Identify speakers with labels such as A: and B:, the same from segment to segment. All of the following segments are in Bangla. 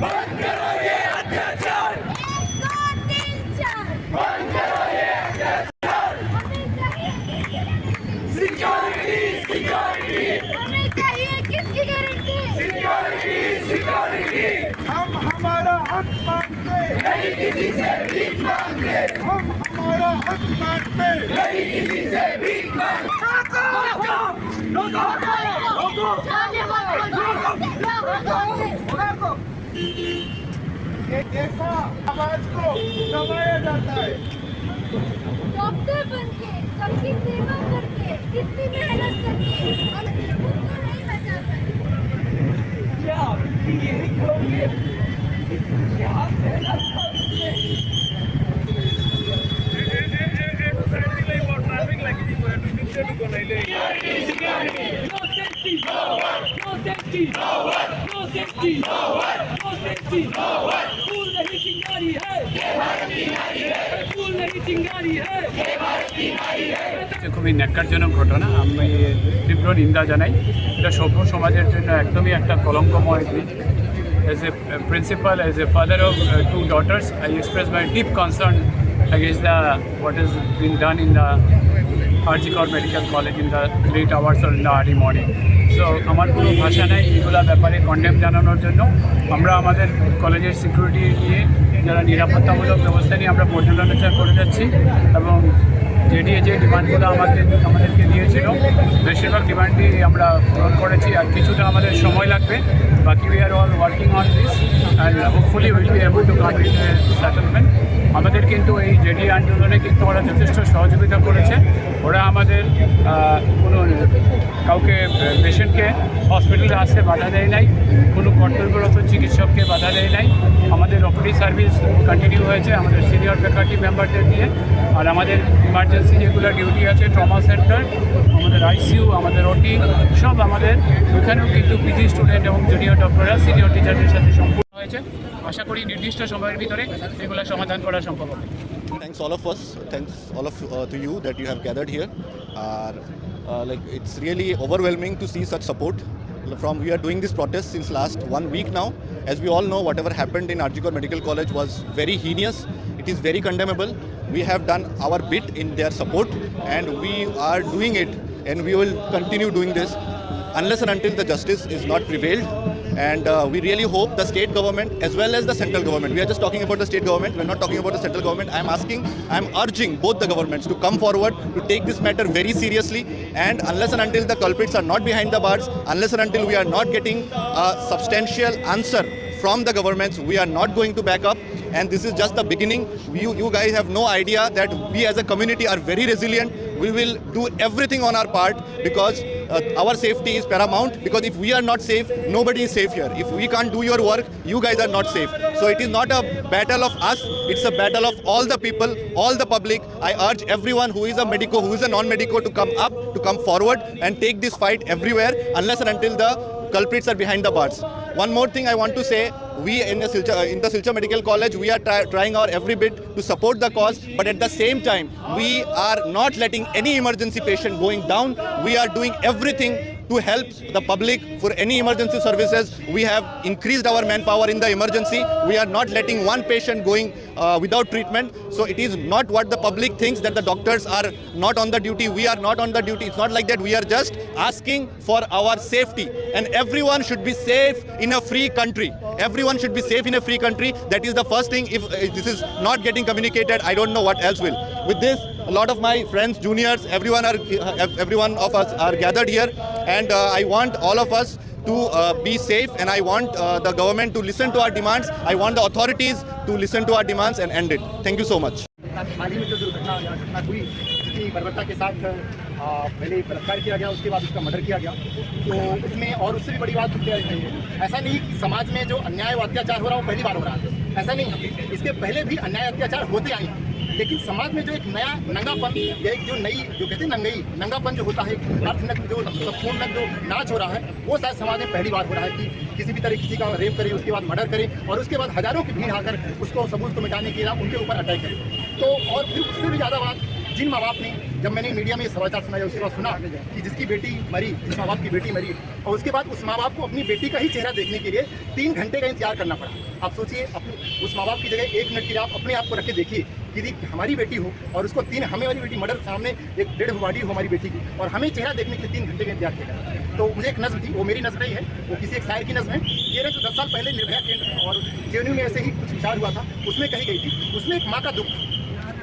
A: बंद करो ये अत्याचार, बंद करो ये अत्याचार। सिक्योरिटी सिक्योरिटी,
B: हमें चाहिए किसकी गारंटी?
A: Security security.
C: हम हमारा हक मांगते
A: नहीं किसी से भीख मांगते,
C: हम हमारा हक मांगते
A: नहीं किसी से भीख मांगते।
C: एक ऐसा आवाज को दबाया जाता है।
B: डॉक्टर बनके सबकी सेवा करके कितनी मेहनत करके हम खुद को नहीं बचा पाए।
A: क्या यही कहोगे? क्या कहना था?
D: খুবই ন্যাক্কারজনক ঘটনা। আমি তীব্র নিন্দা জানাই। এটা সভ্য সমাজের জন্য একদমই একটা কলঙ্কময় দিন। As a principal, as a father of two daughters, I express my deep concern against what has been done in the RGCR Medical College in the late hours or in the early morning. So আমার কোনো ভাষা নেই এগুলো ব্যাপারে কন্ডেম জানানোর জন্য। আমরা আমাদের কলেজের সিকিউরিটি নিয়ে যারা নিরাপত্তামূলক ব্যবস্থা নিয়ে আমরা পর্যালোচনা করে যাচ্ছি এবং জেডিএ যে ডিমান্ডগুলো আমাদেরকে দিয়েছিল বেশিরভাগ ডিমান্ডই আমরা পূরণ করেছি। আর কিছুটা আমাদের সময় লাগবে। বাকি we are all working on this and hopefully will be able to come with settlement. আমাদের কিন্তু এই জেডিএ আন্দোলনে কিন্তু ওরা যথেষ্ট সহযোগিতা করেছে। ওরা আমাদের কোনো কাউকে পেশেন্টকে হসপিটালে আসতে বাধা দেয় নাই, কোনো কর্তব্যরত চিকিৎসককে বাধা দেয় নাই। আমাদের ওপিডি সার্ভিস কন্টিনিউ হয়েছে আমাদের সিনিয়র ফ্যাকাল্টি মেম্বারদের দিয়ে। আর আমাদের ইমার্জেন্সি যেগুলো ডিউটি আছে ট্রমা সেন্টার, আমাদের আইসিইউ, আমাদের ওটি সব আমাদের ওখানেও কিন্তু পিজি স্টুডেন্ট এবং জুনিয়র ডক্টররা সিনিয়র টিচারদের সাথে সম্পূর্ণ হয়েছে। আশা করি নির্দিষ্ট সময়ের ভিতরে এগুলো সমাধান করা সম্ভব হবে।
E: Thanks all of us. Thanks all of to you that you have gathered here. Like it's really overwhelming to see such support. We are doing this protest since last 1 week now. As we all know, whatever happened in RGCR Medical College was very heinous. It is very condemnable. We have done our bit in their support, and we are doing it, and we will continue doing this unless and until the justice is not prevailed. And we really hope the state government as well as the central government, we are just talking about the state government, we're not talking about the central government. I'm urging both the governments to come forward to take this matter very seriously, and unless and until the culprits are not behind the bars, unless and until we are not getting a substantial answer from the governments, we are not going to back up. And this is just the beginning. You guys have no idea that we as a community are very resilient. We will do everything on our part because our safety is paramount, because if we are not safe, nobody is safe here. If we can't do your work, you guys are not safe. So it is not a battle of us, it's a battle of all the people, all the public. I urge everyone who is a medico, who is a non-medico to come up, to come forward and take this fight everywhere unless and until the culprits are behind the bars. One more thing I want to say, we in the Silchar Medical College, we are trying our every bit to support the cause, but at the same time, we are not letting any emergency patient going down. We are doing everything to help the public for any emergency services. We have increased our manpower in the emergency. We are not letting one patient going without treatment. So it is not what the public thinks, that the doctors are not on the duty. We are not on the duty. It's not like that. We are just asking for our safety. And everyone should be safe in a free country. Everyone should be safe in a free country. That is the first thing. If this is not getting communicated, I don't know what else will. With this, a lot of my friends, juniors, everyone of us are gathered here, and I want all of us to be safe, and I want the government to listen to our demands. I want the authorities to listen to our demands and end it. Thank you so much.
F: हाल ही में जो दुर्घटना हुई, जिसकी बर्बरता के साथ पहले बलात्कार किया गया, उसके बाद उसका मर्डर किया गया, तो उसमें और उससे भी बड़ी बात ऐसा नहीं कि समाज में जो अन्याय व अत्याचार हो रहा है वो पहली बार हो रहा है, ऐसा नहीं है। इसके पहले भी अन्याय अत्याचार होते आए हैं, लेकिन समाज में जो एक नया नंगापन या एक जो नई जो कहते हैं नंगापन जो होता है, अर्थनक जो संपूर्ण जो नाच हो रहा है, वो शायद समाज में पहली बार हो रहा है कि किसी भी तरह किसी का रेप करे, उसके बाद मर्डर करे और उसके बाद हजारों की भीड़ आकर उसको सबूत को मिटाने के लिए उनके ऊपर अटैक करे। तो और फिर उससे भी ज़्यादा बात, जिन माँ बाप ने जब मैंने मीडिया में ये समाचार सुनाया उसके बाद सुना कि जिसकी बेटी मरी, जिस माँ बाप की बेटी मरी, और उसके बाद उस माँ बाप को अपनी बेटी का ही चेहरा देखने के लिए 3 घंटे का इंतजार करना पड़ा। आप सोचिए, उस माँ बाप की जगह 1 मिनट के लिए आप अपने आप को रख के देखिए कि यदि हमारी बेटी हो और उसको हमारी बेटी मर्डर सामने एक डेड बॉडी हो हमारी बेटी की, और हमें चेहरा देखने के लिए 3 घंटे का इंतजार किया। तो मुझे एक नज़्म थी, वो मेरी नज़्म नहीं है, वो किसी एक शायर की नज़्म है। ये जो 10 साल पहले निर्भया केंद्र और जेएनयू में ऐसे ही कुछ विचार हुआ था, उसमें कही गई थी, उसमें एक माँ का दुख,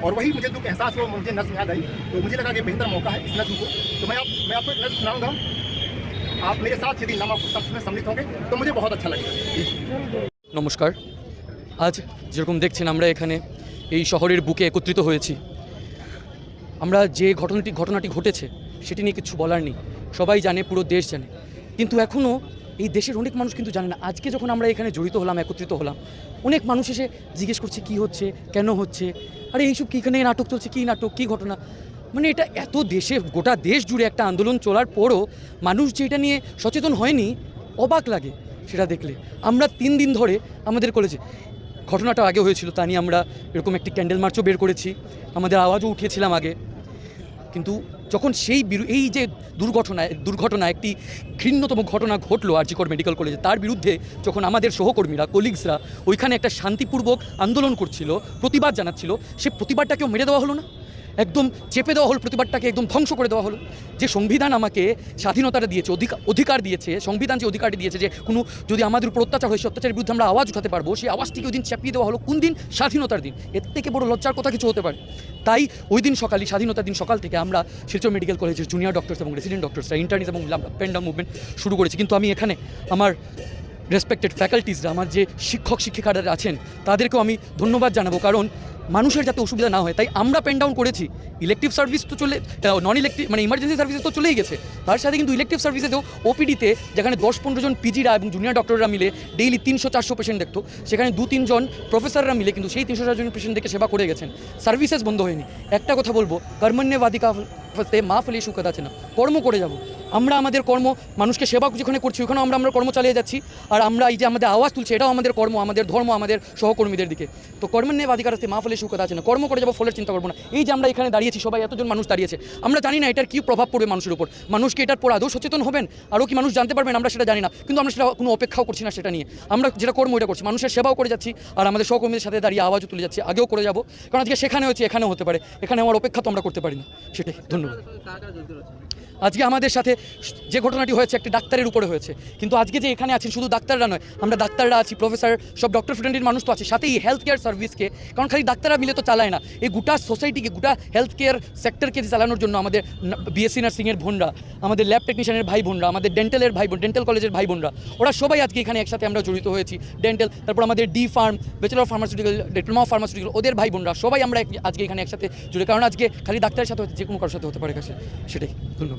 F: और वही मुझे दुख एहसास हुआ, मुझे नज़्म याद आई। तो मुझे लगा कि बेहतर मौका है इस नज़्म को, तो मैं आपको एक नज़्म सुनाऊंगा। आप मेरे साथ यदि नाम आपको सबसे सम्मिलित होंगे तो मुझे बहुत अच्छा लगेगा।
G: নমস্কার। আজ যেরকম দেখছেন আমরা এখানে এই শহরের বুকে একত্রিত হয়েছি। আমরা যে ঘটনাটি ঘটেছে সেটি নিয়ে কিছু বলার নেই, সবাই জানে, পুরো দেশ জানে, কিন্তু এখনও এই দেশের অনেক মানুষ কিন্তু জানে না। আজকে যখন আমরা এখানে জড়িত হলাম, একত্রিত হলাম, অনেক মানুষ এসে জিজ্ঞেস করছে কী হচ্ছে, কেন হচ্ছে, আরে এইসব কী, এখানে নাটক চলছে, কী নাটক, কী ঘটনা। মানে এটা এত দেশে, গোটা দেশ জুড়ে একটা আন্দোলন চলার পরও মানুষ যে এটা নিয়ে সচেতন হয়নি, অবাক লাগে সেটা দেখলে। আমরা 3 দিন ধরে আমাদের কলেজে, ঘটনাটা আগে হয়েছিল, তা নিয়ে আমরা এরকম একটি ক্যান্ডেল মার্চও বের করেছি, আমাদের আওয়াজও উঠিয়েছিলাম আগে। কিন্তু যখন এই যে দুর্ঘটনা, একটি ঘৃণ্যতম ঘটনা ঘটলো আর জি কর মেডিকেল কলেজে, তার বিরুদ্ধে যখন আমাদের সহকর্মীরা, কলিগসরা ওইখানে একটা শান্তিপূর্বক আন্দোলন করছিল, প্রতিবাদ জানাচ্ছিল, সে প্রতিবাদটাকেও মেরে দেওয়া হলো না, একদম চেপে দেওয়া হলো, প্রতিবাদটাকে একদম ধ্বংস করে দেওয়া হলো। যে সংবিধান আমাকে স্বাধীনতাটা দিয়েছে, অধিকার দিয়েছে, সংবিধান যে অধিকারটি দিয়েছে যে কোনো যদি আমাদের উপর অত্যাচার হয়, সেই অত্যাচারের বিরুদ্ধে আমরা আওয়াজ উঠাতে পারবো, সেই আওয়াজটিকে ওই দিন চাপিয়ে দেওয়া হলো। কোন দিন? স্বাধীনতার দিন। এর থেকে বড় লজ্জার কথা কিছু হতে পারে? তাই ওই দিন সকালে, স্বাধীনতার দিন সকাল থেকে আমরা শিলচর মেডিকেল কলেজের জুনিয়র ডক্টরস এবং রেসিডেন্ট ডক্টরসরা, ইন্টার্নিস এবং পেন ডাউন মুভমেন্ট শুরু করেছি। কিন্তু আমি এখানে আমার রেসপেক্টেড ফ্যাকাল্টিসরা, আমার যে শিক্ষিকারা আছেন, তাদেরকেও আমি ধন্যবাদ জানাবো, কারণ মানুষের যাতে অসুবিধা না হয় তাই আমরা পেন ডাউন করেছি। ইলেকটিভ সার্ভিস তো নন ইলেকটিভ মানে ইমার্জেন্সি সার্ভিসে তো চলেই গেছে, তার সাথে কিন্তু ইলেকটিভ সার্ভিসেও ওপিডিতে যেখানে 10-15 জন পিজিরা এবং জুনিয়র ডক্টররা মিলে ডেইলি 300-400 পেশেন্ট দেখতো, সেখানে 2-3 জন প্রফেসররা মিলে কিন্তু সেই 300-400 জন পেশেন্ট দেখে সেবা করে গেছেন। সার্ভিসেস বন্ধ হয়নি। একটা কথা বলবো, কর্মণ্যেবাধিকা ফস্তে মা ফলেষু কদাচন, কর্ম করে যাব। আমরা আমাদের কর্ম, মানুষকে সেবা যেখানে করছি ওখানেও আমরা কর্ম চালিয়ে যাচ্ছি, আর আমরা এই যে আমাদের আওয়াজ তুলছি এটাও আমাদের কর্ম, আমাদের ধর্ম, আমাদের সহকর্মীদের দিকে। তো কর্মণ্যেবাধিকার ফস্তে মা ফলেষু কদাচন, কর্ম করে যাবো, ফলের চিন্তা করবো না। এই যে আমরা এখানে দাঁড়িয়েছি, সবাই এতজন মানুষ দাঁড়িয়েছে, আমরা জানি না এটার কী প্রভাব পড়বে মানুষের উপর, মানুষকে এটার পর আদৌ সচেতন হবেন, আরও কি মানুষ জানতে পারবেন, আমরা সেটা জানি না, কিন্তু আমরা সেটা কোনো অপেক্ষাও করছি না সেটা নিয়ে। আমরা যেটা কর্ম ওইটা করছি, মানুষের সেবাও করে যাচ্ছি, আর আমাদের সহকর্মীদের সাথে দাঁড়িয়ে আওয়াজও তুলে যাচ্ছি, আগেও করে যাবো, কারণ আজকে সেখানে হচ্ছে, এখানেও হতে পারে, এখানে আমার অপেক্ষা তো আমরা করতে পারি না। সেটাই, ধন্যবাদ। আজকে আমাদের সাথে যে ঘটনাটি হয়েছে একটি ডাক্তারের উপরে হয়েছে, কিন্তু আজকে যে এখানে আছেন শুধু ডাক্তাররা নয়, আমরা ডাক্তাররা আছি, প্রফেসর, সব ডক্টর ফ্রেন্ডের মানুষ তো আছে, সাথে এই হেলথ কেয়ার সার্ভিসকে, কারণ খালি ডাক্তাররা মিলে তো চালায় না, এই গোটা সোসাইটিকে, গোটা হেলথ কেয়ার সেক্টরকে চালানোর জন্য আমাদের বিএসসি নার্সিংয়ের বোনরা, আমাদের ল্যাব টেকনিশিয়ানের ভাই বোনরা, আমাদের ডেন্টালের ভাই বোন, ডেন্টাল কলেজের ভাই বোনরা, ওরা সবাই আজকে এখানে একসাথে আমরা জড়িত হয়েছি। ডেন্টাল, তারপর আমাদের D farm, bachelor of pharmaceutical, diploma of pharmaceutical, ওদের ভাই বোনরা সবাই আমরা আজকে এখানে একসাথে জুড়ে, কারণ আজকে খালি ডাক্তারের সাথে হচ্ছে, যে কোনো কারোর সাথে হতে পারে কাছে। সেটাই, ধন্যবাদ।